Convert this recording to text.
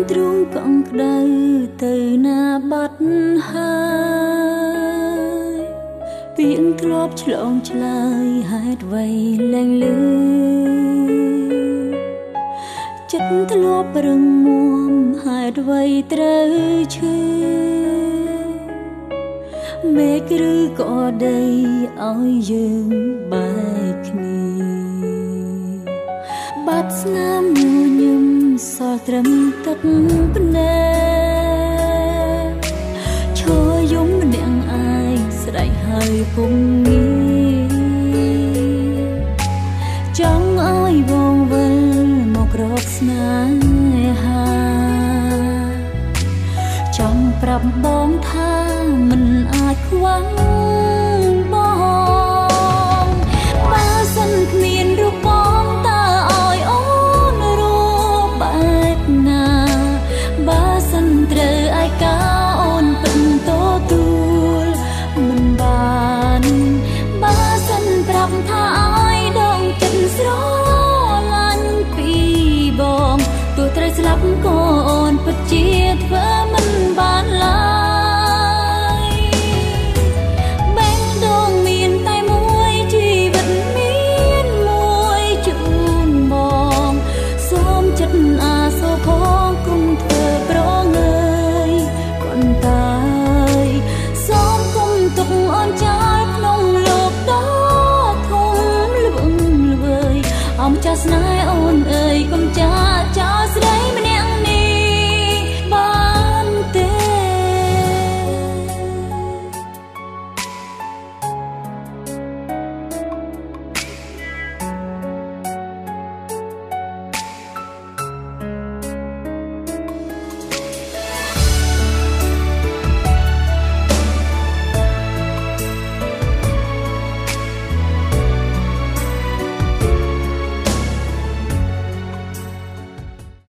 ទ្រូងកង់ក្ដៅទៅណាបាត់ហើយពីងធ្លាប់ឆ្លងឆ្លើយហេតុអ្វីលែងលឺចិត្តធ្លាប់រឹងមាំហេតុអ្វីត្រូវឈឺមេឃឬក៏ដីឲ្យយើងបែកគ្នាបាត់ស្នាមញញឹមសល់ត្រឹមទឹកភ្នែកឈរយំម្នាក់ឯងស្រែកហើយពុំងាចង់ឲ្យបងវិលមករកស្នេហាចង់ប្រាប់បងថាមិនអាចខ្វះបងបើសិនគ្មានរូបបងតើឲ្យអូនរួបបែបណាបើសិនត្រូវឯកាអូនពិតទទួលមិនបានបើសិនប្រាប់ថាឲ្យដងចិត្តស្រឡាញ់ពីបងទោះត្រូវស្លាប់ក៏អូនពិតជាធ្វើមិនបានឡើយបែងដងមានតែមួយជីវិតមានមួយជូនបងសូមចិត្តអាសូរផងគុំធ្វើប្រងើយគន់តាយសូមគុំទុកអូនចោលក្នុងលោកដ៏ធំល្វឹងល្វើយអមចាស់ស្នេហ៍